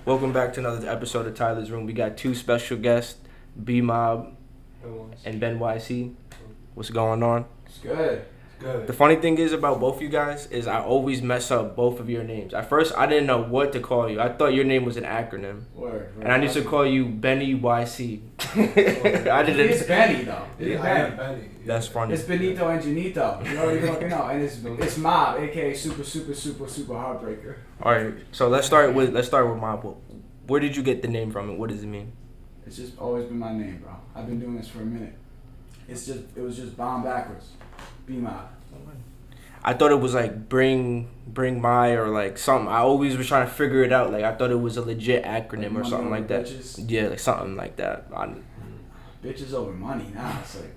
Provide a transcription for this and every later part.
Welcome back to another episode of Tyler's Room. We got two special guests, Bmob and Ben.y.c. What's going on? It's good. The funny thing is about both you guys is I always mess up both of your names. At first, I didn't know what to call you. I thought your name was an acronym. Word. And I used to call you Ben.y.c. I didn't. It's Benny though. Yeah, I am Benny. That's funny. It's Benito and Janito. You already fucking know. And it's Mob, aka super Heartbreaker. All right. So let's start with Mob. Where did you get the name from, and what does it mean? It's just always been my name, bro. I've been doing this for a minute. It was just bomb backwards. Bmob. I thought it was like bring my or like something. I always was trying to figure it out. Like I thought it was a legit acronym like or something like that. Bitches. Yeah, like something like that. Bitches over money now. It's like.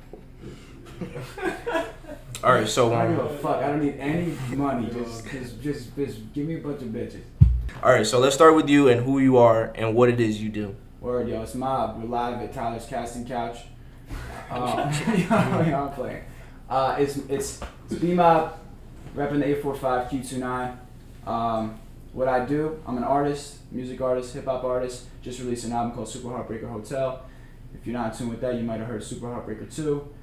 All right, so I don't give a fuck. I don't need any money. Just give me a bunch of bitches. All right, so let's start with you and who you are and what it is you do. Word, yo, it's Mob. We're live at Tyler's Casting Couch. I'm playing. It's Bmob, repping the 845 Q29. What I do, I'm an artist, music artist, hip hop artist. Just released an album called HeartBreaker Hotel. If you're not in tune with that, you might have heard Super HeartBreaker 2.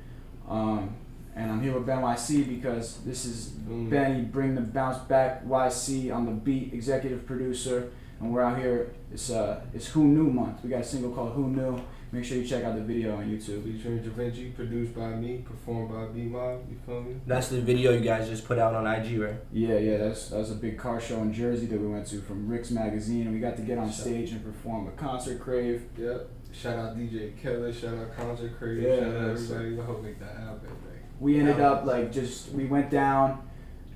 And I'm here with Ben.y.c because this is Benny, bring the bounce back, Y.C on the beat, executive producer, and we're out here. It's Who Knew month. We got a single called Who Knew. Make sure you check out the video on YouTube. Featuring Da Vinci, produced by me, performed by Bmob. You feel me? That's the video you guys just put out on IG, right? Yeah. That was a big car show in Jersey that we went to from Rick's Magazine, and we got to get on stage and perform a Concert Crave. Yep. Shout out DJ Killer. Shout out Concert Crave. Yeah, shout out everybody. I hope make that happen. We ended up we went down,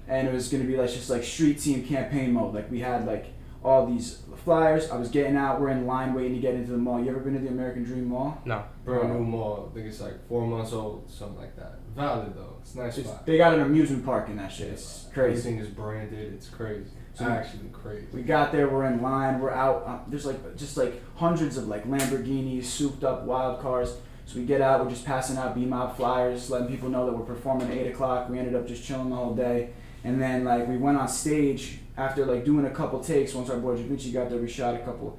and it was gonna be just street team campaign mode. Like we had all these flyers. I was getting out. We're in line waiting to get into the mall. You ever been to the American Dream Mall? No. Brand new mall. I think it's 4 months old, something like that. Valid though. It's a nice spot. They got an amusement park in that shit. It's crazy. Everything is branded. It's crazy. It's actually crazy. We got there. We're in line. We're out. There's just hundreds of Lamborghinis, souped up wild cars. So we get out, we're just passing out Bmob flyers, letting people know that we're performing at 8 o'clock. We ended up just chilling the whole day. And then we went on stage after doing a couple takes. Once our boy Da Vinci got there, we shot a couple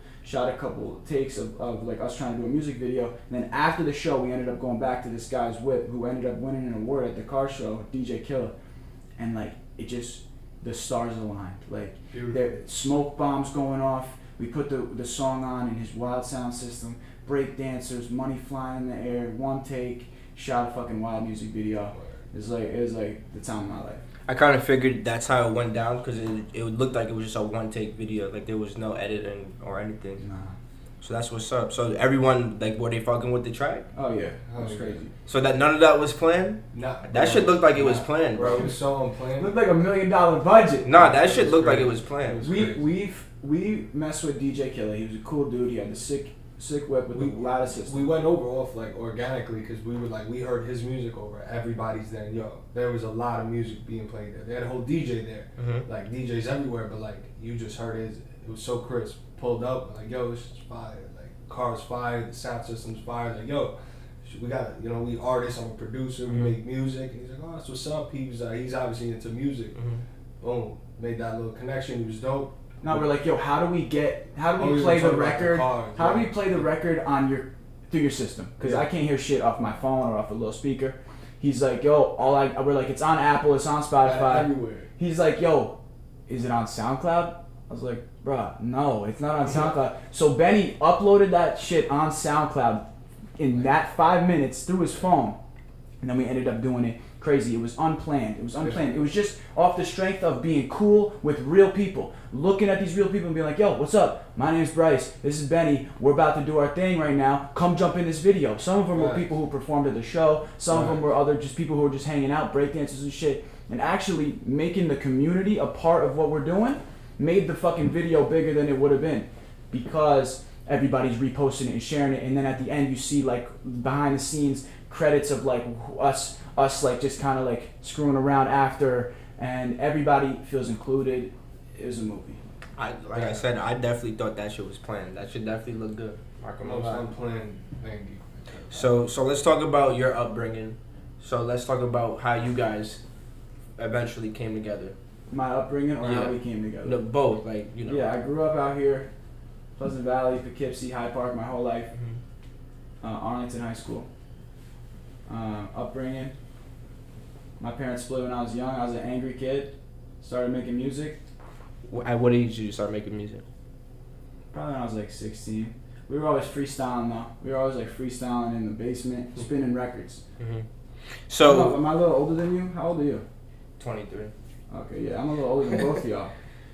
takes of us trying to do a music video. And then after the show, we ended up going back to this guy's whip who ended up winning an award at the car show, DJ Killer. And the stars aligned. There smoke bombs going off. We put the song on in his wild sound system. Break dancers, money flying in the air, one take, shot a fucking wild music video. It was the time of my life. I kind of figured that's how it went down because it looked like it was just a one take video. There was no editing or anything. Nah. So that's what's up. So everyone were they fucking with the track? Oh yeah, that was crazy. So that none of that was planned? Nah. That shit looked like it was planned, bro. It was so unplanned. It looked like $1 million budget. Nah, that shit looked like it was planned. We messed with DJ Killer. He was a cool dude. He had the sick whip with the ladder system. We went off organically because we were we heard his music over everybody's there. And there was a lot of music being played there. They had a whole DJ there, DJs everywhere. But you just heard his. It was so crisp. Pulled up this is fire. Car's fire. The sound system's fire. We got we artists. I'm a producer. We make music. And he's like, oh, that's what's up. He's obviously into music. Boom, made that little connection. He was dope. No, we're how do we play the record? How do we play the record on through your system? Because I can't hear shit off my phone or off a little speaker. He's like, we're it's on Apple, it's on Spotify. Everywhere. He's like, yo, is it on SoundCloud? I was like, bruh, no, it's not on SoundCloud. So Benny uploaded that shit on SoundCloud in that 5 minutes through his phone. And then we ended up doing it crazy. It was unplanned. It was just off the strength of being cool with real people. Looking at these real people and being like, yo, what's up? My name's Bryce. This is Benny. We're about to do our thing right now. Come jump in this video. Some of them were people who performed at the show. Some of them were other just people who were just hanging out, breakdancers and shit. And actually making the community a part of what we're doing made the fucking video bigger than it would have been. Because everybody's reposting it and sharing it. And then at the end you see behind the scenes credits of us just kind of screwing around after, and everybody feels included. It was a movie. I said, I definitely thought that shit was planned. That should definitely look good. Most unplanned thing. So let's talk about your upbringing. So let's talk about how you guys eventually came together. My upbringing or how we came together? No, both. Yeah, I grew up out here. Pleasant Valley, Poughkeepsie, Hyde Park, my whole life. Arlington High School. Upbringing. My parents split when I was young. I was an angry kid. Started making music. At what age did you start making music? Probably when I was like 16. We were always freestyling though. We were always like freestyling in the basement, spinning records. So am I a little older than you? How old are you? 23. Okay, yeah, I'm a little older than both of y'all.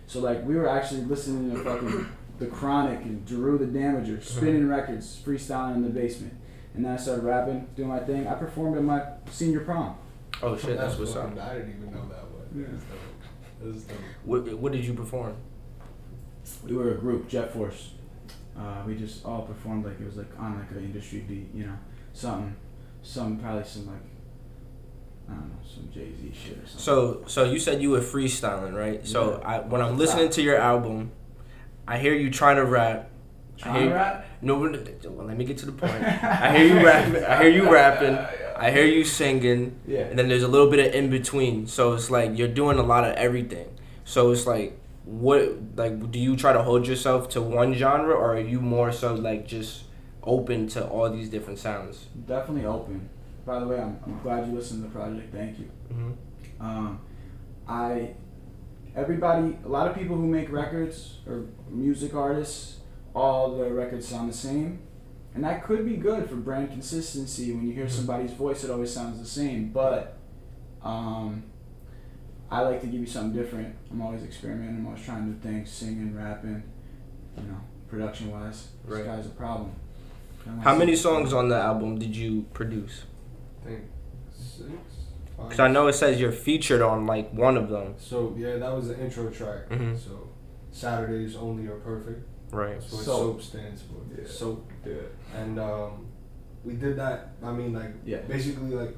So like we were actually listening to fucking The Chronic and Jeru the Damager, spinning records, freestyling in the basement. And then I started rapping, doing my thing. I performed at my senior prom. Oh shit, that's what's up. I didn't even know that one. Yeah. That's dope. What did you perform? We were a group, Jet Force. We just all performed like it was like on like an industry beat, you know, probably some like, I don't know, some Jay-Z shit or something. So you said you were freestyling, right? So Yeah. when I'm listening to your album, I hear you trying to rap. Rap? No, well, let me get to the point. I hear you rapping. I hear you singing. Yeah. And then there's a little bit of in between. So it's like you're doing a lot of everything. So it's like, do you try to hold yourself to one genre, or are you more so like just open to all these different sounds? Definitely open. By the way, I'm glad you listened to the project. Thank you. A lot of people who make records or music artists, all their records sound the same, and that could be good for brand consistency. When you hear somebody's voice, it always sounds the same. But I like to give you something different. I'm always experimenting. I'm always trying new things, singing, rapping, production wise. This Right. guy's a problem. How many songs on the album did you produce? I think 6. Because I know it says you're featured on like one of them. So yeah, that was the intro track. Mhm. So Saturdays only are perfect. Right. That's what Soap. SOAP stands for. Yeah. Soap. Yeah. And we did that. I mean, like Yeah. basically like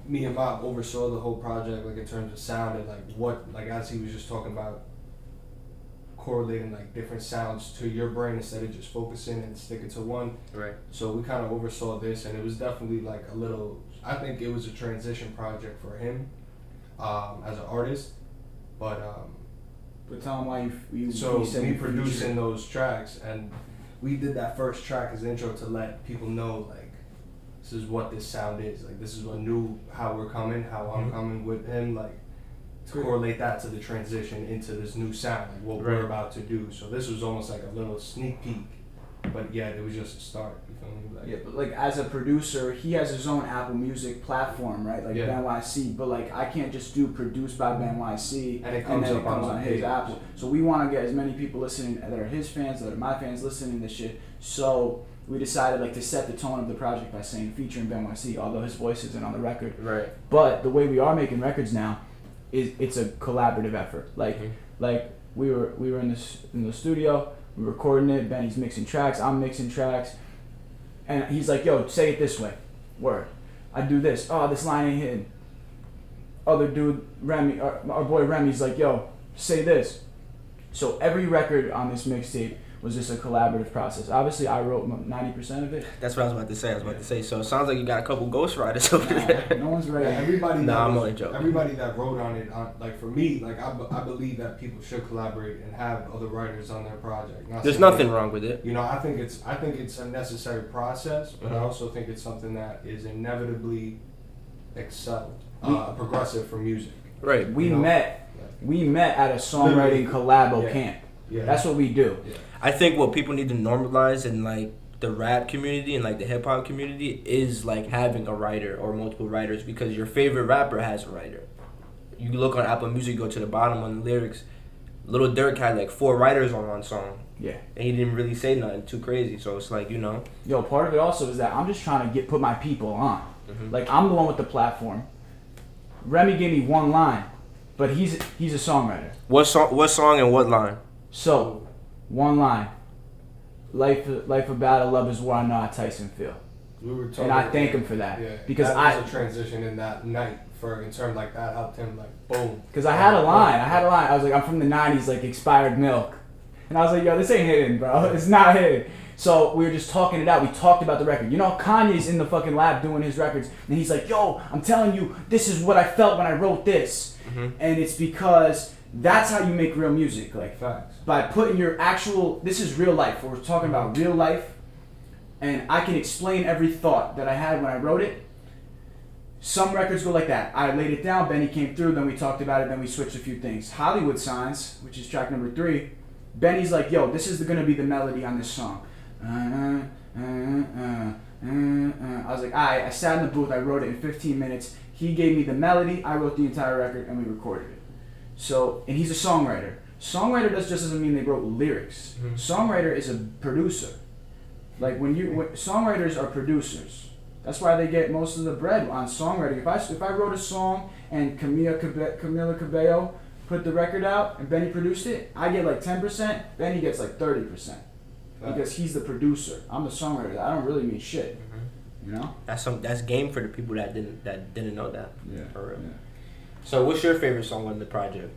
me and Bob oversaw the whole project, like in terms of sound and like as he was just talking about correlating like different sounds to your brain instead of just focusing and sticking to one. Right. So we kind of oversaw this, and it was definitely like a little. I think it was a transition project for him as an artist, but tell him why you so said me you producing featured. those tracks, and we did that first track as intro to let people know like this is what this sound is, like this is what how we're coming, how I'm coming with him, like to correlate that to the transition into this new sound, like what we're about to do. So this was almost like a little sneak peek, but yeah, it was just a start. You feel me? Like, Yeah, but like as a producer, he has his own Apple Music platform, right? Like Yeah. Ben.y.c. But like I can't just do produced by Ben.y.c. And it comes then up on his page. Apple. So we want to get as many people listening that are his fans, that are my fans, listening to this shit. So we decided like to set the tone of the project by saying featuring Ben.y.c. Although his voice isn't on the record. Right. But the way we are making records now, it's a collaborative effort. Like we were in the studio, we were recording it. Benny's mixing tracks, I'm mixing tracks, and he's like, "Yo, say it this way, word." I do this. Oh, this line ain't hitting. Other dude, Remy, our boy Remy's like, "Yo, say this." So every record on this mixtape was just a collaborative process. Obviously, I wrote 90% of it. That's what I was about to say. So it sounds like you got a couple ghostwriters over there. No one's ready. Yeah, everybody. Nah, that I'm was- only joking. Everybody that wrote on it, like for me, like I believe that people should collaborate and have other writers on their project. Not There's saying nothing that- wrong with it. You know, I think it's a necessary process, but I also think it's something that is inevitably progressive for music. Right. We You know? met at a songwriting collabo Yeah. camp. Yeah. That's what we do. Yeah. I think what people need to normalize in like the rap community and like the hip hop community is like having a writer or multiple writers, because your favorite rapper has a writer. You look on Apple Music, go to the bottom on the lyrics. Lil Durk had like 4 writers on one song. Yeah. And he didn't really say nothing too crazy. So it's like, Yo, part of it also is that I'm just trying to put my people on. Mhm. Like I'm the one with the platform. Remy gave me one line, but he's a songwriter. What song and what line? So, one line. Life a battle, love is war. I know how Tyson feel, We were talking, and I thank him for that. Yeah, because that was a transition in that night in terms like that helped him like boom. Because I had a line. I was like, I'm from the '90s, like expired milk, and I was like, yo, this ain't hitting, bro. It's not hitting. So we were just talking it out. We talked about the record. You know, Kanye's in the fucking lab doing his records, and he's like, yo, I'm telling you, this is what I felt when I wrote this, and it's because That's how you make real music. Like Facts. by putting your actual. This is real life. We're talking about real life, and I can explain every thought that I had when I wrote it. Some records go like that. I laid it down, Benny came through, then we talked about it, then we switched a few things. Hollywood Signs, which is track number 3, Benny's like, yo, this is gonna be the melody on this song. I was like, alright, I sat in the booth, I wrote it in 15 minutes. He gave me the melody, I wrote the entire record, and we recorded it. So, and he's a songwriter. Songwriter just doesn't mean they wrote lyrics. Mm-hmm. Songwriter is a producer. Like songwriters are producers. That's why they get most of the bread on songwriting. If I wrote a song and Camila Cabello put the record out and Benny produced it, I get like 10%. Benny gets like 30%. Because he's the producer. I'm the songwriter. I don't really mean shit. Mm-hmm. You know? That's game for the people that didn't know that. Yeah. For real. Yeah. So what's your favorite song on the project?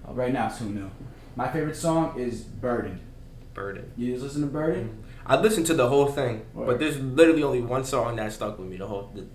Right now, it's Who Knew. My favorite song is Burden. Burden. You just listen to Burden? Mm-hmm. I listened to the whole thing, Word. but there's literally only one song that stuck with me.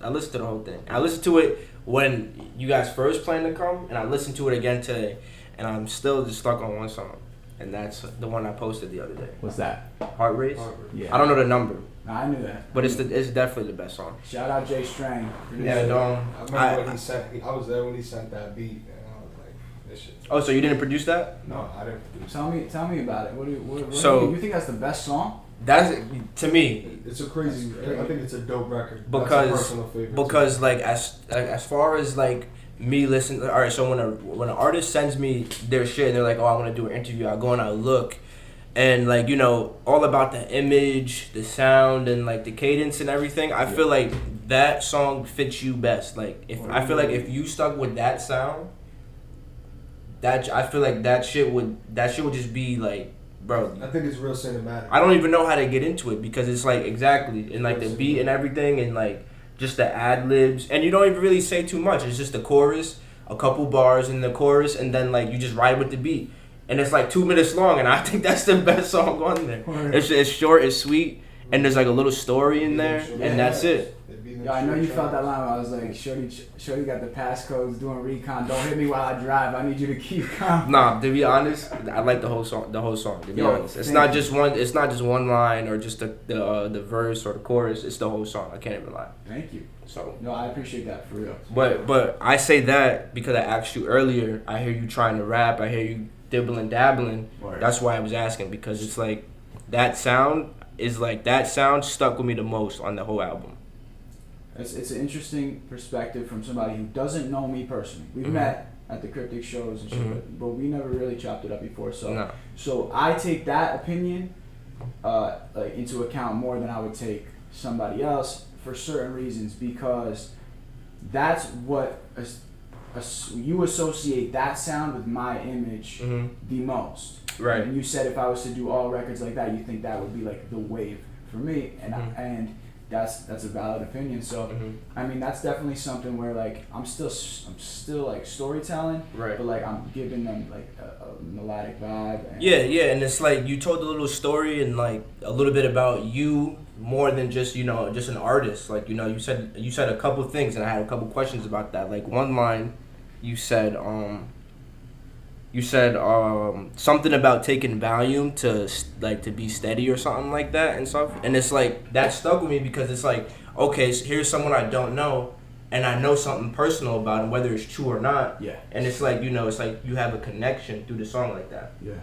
I listened to the whole thing. I listened to it when you guys first planned to come, and I listened to it again today, and I'm still just stuck on one song, and that's the one I posted the other day. What's that? Heart Race? Yeah. I don't know the number, I knew that. but it's definitely the best song. Shout out Jay Strang. Yeah, and I remember when he sent. I was there when he sent that beat, and I was like, "This shit." Oh, so you didn't produce that? No, I didn't produce. Tell me about it. What So- you think that's the best song? That's to me It's a crazy. I think it's a dope record. because That's a personal favorite because like as far as like me listening. All right, so when an artist sends me their shit and they're like, oh, I want to do an interview, I go and I look. And like, you know, all about the image, the sound, and like the cadence and everything. I feel like that song fits you best. Like I feel like if you stuck with that sound, I feel like that shit would just be like, bro. I think it's real cinematic. I don't even know how to get into it because it's like exactly and like the beat and everything and like just the ad libs and you don't even really say too much. It's just the chorus, a couple bars in the chorus, and then like you just ride with the beat. And it's like 2 minutes long, and I think that's the best song on there. It's short, it's sweet, and there's like a little story in there, and that's it. Yeah, I know you felt that line where I was like, Shorty got the passcodes doing recon. Don't hit me while I drive. I need you to keep calm. Nah, to be honest, I like the whole song. To be honest, it's not just one line or just the verse or the chorus. It's the whole song. I can't even lie. Thank you. So no, I appreciate that for real. But I say that because I asked you earlier. I hear you trying to rap. I hear you dibbling dabbling. Word. That's why I was asking because it's like that sound stuck with me the most on the whole album. It's an interesting perspective from somebody who doesn't know me personally. We've met at the Cryptic shows and shit, but we never really chopped it up before. So I take that opinion like into account more than I would take somebody else for certain reasons because that's what you associate that sound with my image the most. Right. And you said if I was to do all records like that, you think that would be like the wave for me, and that's a valid opinion. So I mean that's definitely something where like I'm still like storytelling, right? But like I'm giving them like a melodic vibe. And and it's like you told a little story and like a little bit about you more than just just an artist. Like you said a couple things and I had a couple questions about that. Like one line, you said something about taking Valium to be steady or something like that and stuff. And it's like that stuck with me because it's like, okay, so here's someone I don't know and I know something personal about him, whether it's true or not. Yeah. And it's like, it's like you have a connection through the song like that. Yeah.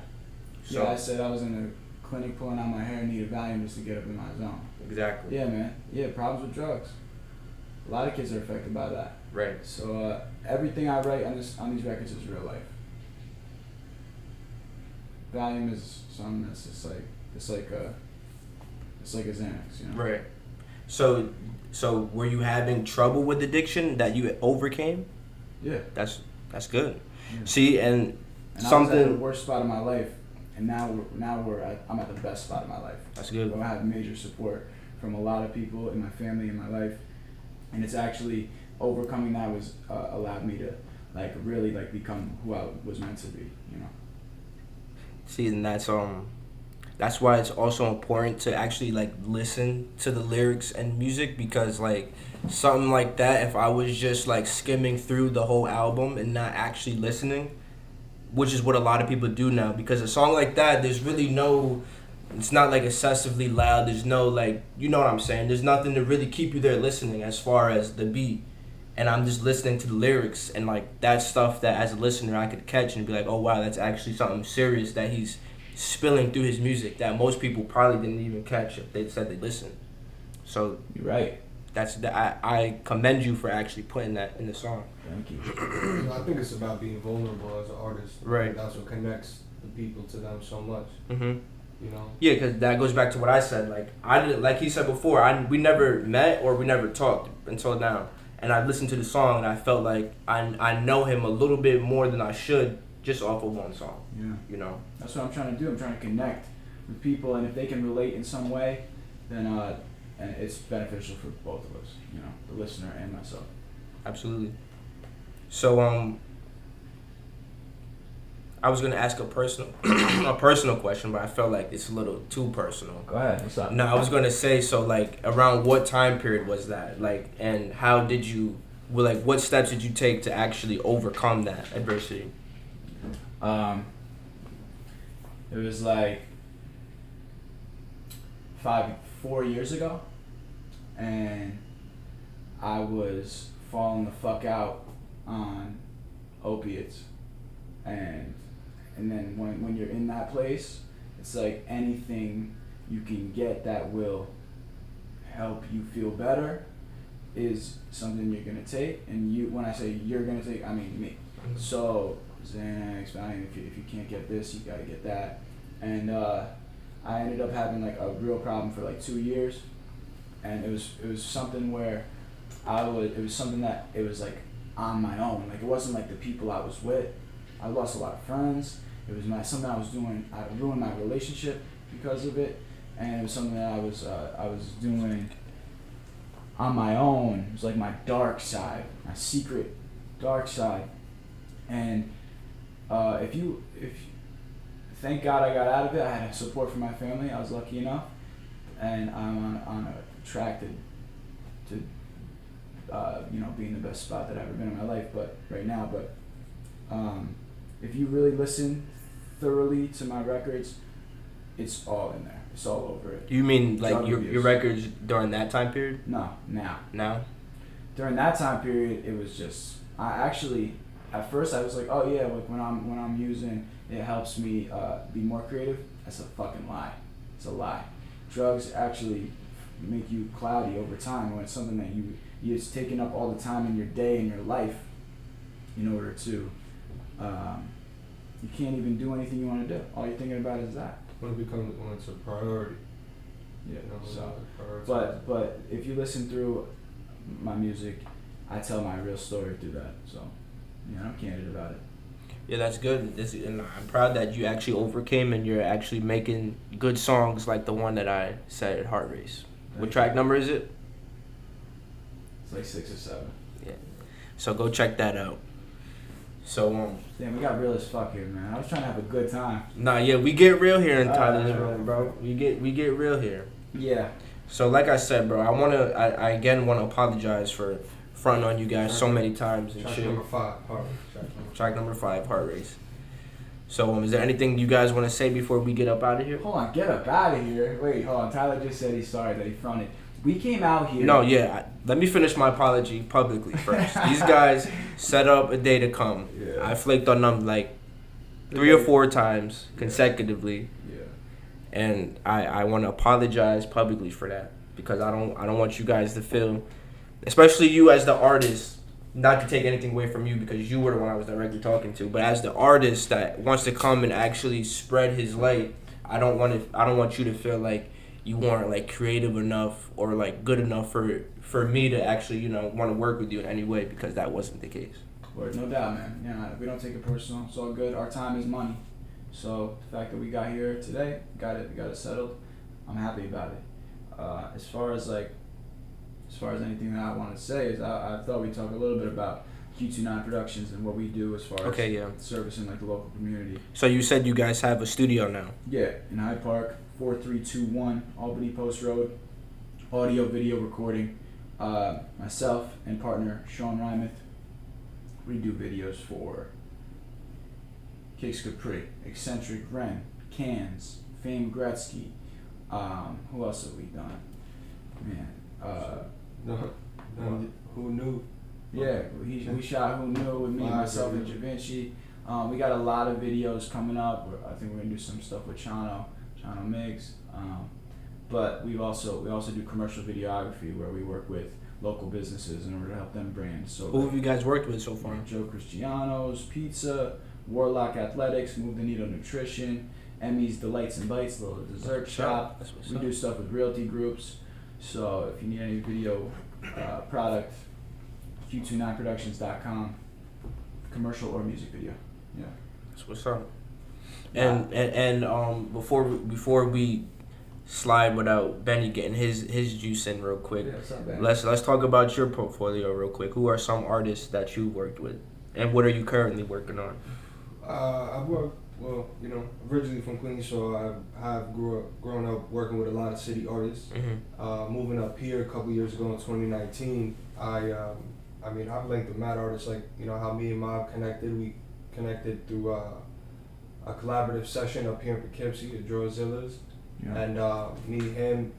So, I said I was in the clinic pulling out my hair and needed Valium just to get up in my zone. Exactly. Yeah, man. Yeah, problems with drugs. A lot of kids are affected by that. Right. So everything I write on these records is real life. Valium is something that's just like it's like a Xanax, Right. So were you having trouble with addiction that you overcame? Yeah. That's good. Yeah. See, and something. I was at the worst spot of my life, and I'm at the best spot of my life. That's good. I have major support from a lot of people in my family, in my life, and it's actually overcoming that was allowed me to like really like become who I was meant to be. See, and that's why it's also important to actually like listen to the lyrics and music because like something like that, if I was just like skimming through the whole album and not actually listening, which is what a lot of people do now. Because a song like that, there's really no, it's not like excessively loud. There's no like, you know what I'm saying? There's nothing to really keep you there listening as far as the beat. And I'm just listening to the lyrics and like that stuff that as a listener I could catch and be like, oh wow, that's actually something serious that he's spilling through his music that most people probably didn't even catch if they said they listened. So You're right. I commend you for actually putting that in the song. Thank you. I think it's about being vulnerable as an artist. Right. That's what connects the people to them so much. Mm-hmm. You know. Yeah, because that goes back to what I said. Like I didn't, like he said before, we never met or we never talked until now. And I listened to the song and I felt like I know him a little bit more than I should just off of one song. Yeah. You know. That's what I'm trying to do. I'm trying to connect with people, and if they can relate in some way, then and it's beneficial for both of us. You know, the listener and myself. Absolutely. So I was gonna ask a personal question, but I felt like it's a little too personal. Go ahead. What's up? No, I was gonna say, so like around what time period was that? Like, and how did you, well, like what steps did you take to actually overcome that adversity? It was like 4 years ago, and I was falling the fuck out on opiates, and then when you're in that place, it's like anything you can get that will help you feel better is something you're gonna take. And you, when I say you're gonna take, I mean me. So Xanax, Valium, if you can't get this, you gotta get that. And I ended up having like a real problem for like 2 years, and it was something where it was something that it was like on my own. Like it wasn't like the people I was with. I lost a lot of friends. It was something I was doing. I ruined my relationship because of it, and it was something that I was doing on my own. It was like my dark side, my secret dark side. And thank God I got out of it. I had support from my family. I was lucky enough, and I'm on a track to being the best spot that I've ever been in my life. But right now, if you really listen thoroughly to my records, it's all in there. It's all over it. You mean like your records during that time period? No, now. Now? During that time period, it was just at first I was like, oh yeah, like when I'm using, it helps me be more creative. That's a fucking lie. It's a lie. Drugs actually make you cloudy over time when it's something that it's taking up all the time in your day and your life in order to you can't even do anything you want to do. All you're thinking about is that. When it's a priority. Yeah. You know, So, but if you listen through my music, I tell my real story through that. So, yeah, I'm candid about it. Yeah, that's good. And I'm proud that you actually overcame and you're actually making good songs like the one that I said at Heart Race. What track number is it? It's like 6 or 7. Yeah. So go check that out. So damn, we got real as fuck here, man. I was trying to have a good time. Nah, yeah, we get real here in Tyler's room, bro. We get real here. Yeah. So like I said, bro, I again wanna apologize for fronting on you guys so many times and track shit. Number 5, Track number 5, Heart Race. So is there anything you guys want to say before we get up out of here? Hold on, get up out of here. Wait, hold on. Tyler just said he's sorry that he fronted. We came out here. No, yeah. Let me finish my apology publicly first. These guys set up a day to come. Yeah. I flaked on them like 3 or 4 times consecutively. Yeah. And I want to apologize publicly for that because I don't want you guys to feel, especially you as the artist, not to take anything away from you because you were the one I was directly talking to, but as the artist that wants to come and actually spread his light, I don't want you to feel like you weren't like creative enough or like good enough for me to actually want to work with you in any way, because that wasn't the case. Word, no doubt, man. Yeah, we don't take it personal. It's all good. Our time is money. So the fact that we got here today, got it settled, I'm happy about it. As far as anything that I want to say is I thought we'd talk a little bit about Q29 Productions and what we do as far as servicing like the local community. So you said you guys have a studio now? Yeah, in Hyde Park, 4321 Albany Post Road. Audio, video recording. Myself and partner Sean Rymeth, we do videos for Kicks Capri, Eccentric Ren, Cans, Fame Gretzky. Who else have we done? Man, Who Knew? Yeah, we shot Who Knew with me, myself, and Javinci. We got a lot of videos coming up. I think we're gonna do some stuff with Chano Miggs. But we also do commercial videography where we work with local businesses in order to help them brand. So who have you guys worked with so far? Joe Cristiano's Pizza, Warlock Athletics, Move the Needle Nutrition, Emmy's Delights and Bites, little dessert shop. We do stuff with realty groups. So if you need any video product, Q29Productions.com, commercial or music video. Yeah, that's what's up. And before we slide without Benny getting his juice in real quick, let's talk about your portfolio real quick. Who are some artists that you worked with, and what are you currently working on? I've worked, originally from Queens, so I have grown up working with a lot of city artists. Mm-hmm. Moving up here a couple years ago in 2019, I've linked with mad artists, like, how me and Mob connected. We connected through a collaborative session up here in Poughkeepsie at Drozilla's. Yeah. And me, him,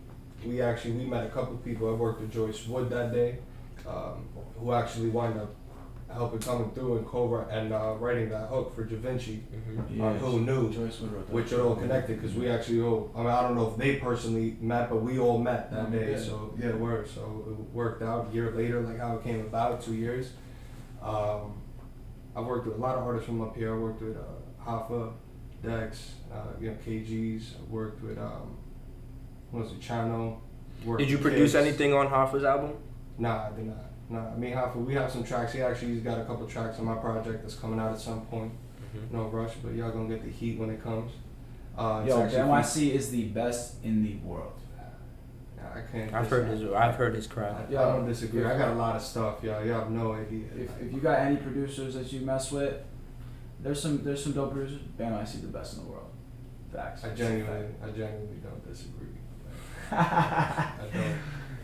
we met a couple of people. I worked with Joyce Wood that day, who actually wound up helping coming through and writing that hook for Javinci. Mm-hmm. Yes. Who Knew, which are all connected, because we actually I don't know if they personally met, but we all met that day. So yeah, it worked out a year later, like how it came about, 2 years. I've worked with a lot of artists from up here. I worked with Hoffa, Dex, KG's. I worked with Chano. Did you produce anything on Hoffa's album? Nah, I did not. Nah, me and Hoffa, we have some tracks. He's got a couple tracks on my project that's coming out at some point. Mm-hmm. No rush, but y'all gonna get the heat when it comes. Ben.y.c is the best in the world. I can't. I've heard his craft. I don't disagree. I got a lot of stuff, y'all. You have no idea. If you got any producers that you mess with, there's some dope producers. Ben.y.c the best in the world. Facts. I genuinely don't disagree. I don't.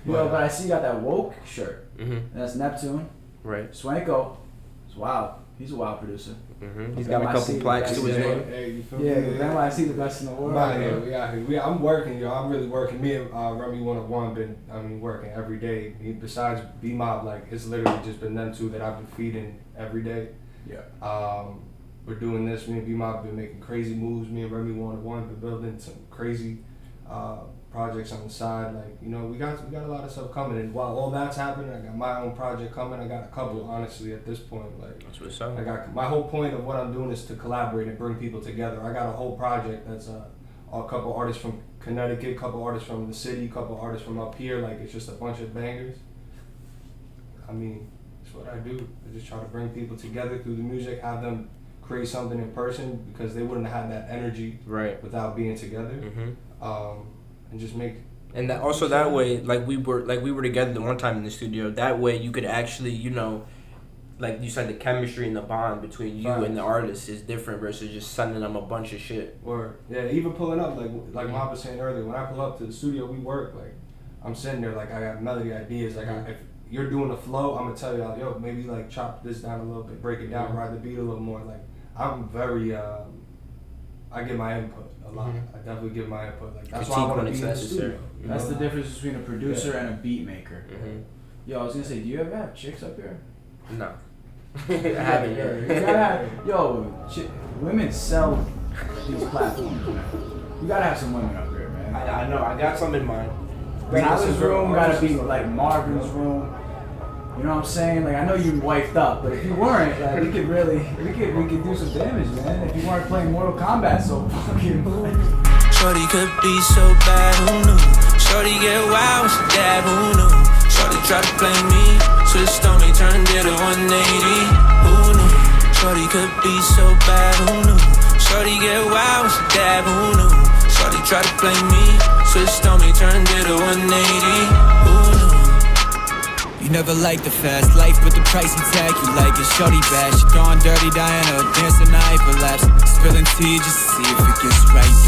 But I see you got that Woke shirt. Mm-hmm. And that's Neptune. Right. Swanko. It's wild. He's a wild producer. Mm-hmm. He's got a couple plaques to his name. Hey, you feel me? Ben.y.c the best in the world. We out here. I'm working, yo. I'm really working. Me and Remy 101 been working every day. Besides Bmob, like, it's literally just been them two that I've been feeding every day. Yeah. We're doing this. Me and Bmob been making crazy moves. Me and Remy 101 been building some crazy projects on the side. Like, we got a lot of stuff coming. And while all that's happening, I got my own project coming. I got a couple, honestly, at this point. Like, that's what's up. My whole point of what I'm doing is to collaborate and bring people together. I got a whole project that's a couple artists from Connecticut, a couple artists from the city, a couple artists from up here. Like, it's just a bunch of bangers. I mean, it's what I do. I just try to bring people together through the music, have them create something in person, because they wouldn't have had that energy without being together. Mm-hmm. And just make. And that also that way, like we were together the one time in the studio. That way you could actually, like you said, the chemistry and the bond between you and the artist is different versus just sending them a bunch of shit. Or even pulling up, like Mob was saying earlier. When I pull up to the studio, we work. Like, I'm sitting there, like, I got melody ideas. Like, if you're doing the flow, I'm gonna tell you, yo, maybe like chop this down a little bit, break it down, ride the beat a little more. Like, I'm very, I give my input a lot. Mm-hmm. I definitely give my input. Like, that's why I want to be in the studio. That's the difference between a producer and a beat maker. Mm-hmm. Yo, I was gonna say, do you ever have chicks up here? No. I haven't yet. Women sell these platforms, man. You gotta have some women up here, man. I know. I got some in mind. Tyler's room gotta be like Marvin's room. You know what I'm saying? Like, I know you wifed up, but if you weren't, like, we could do some damage, man. If you weren't playing Mortal Kombat so fucking much. Shorty could be so bad, who knew? Shorty get wild when she dab, who knew? Shorty tried to play me, switched on me, turned it to 180, who knew? Shorty could be so bad, who knew? Shorty get wild when she dab, who knew? Shorty tried to play me, switched on me, turned it to 180, who knew? You never liked the fast life, but the pricey tag you like is shorty bad. She gone dirty, Diana, dancing, I hyperlapse, spilling tea just to see if it gets right back.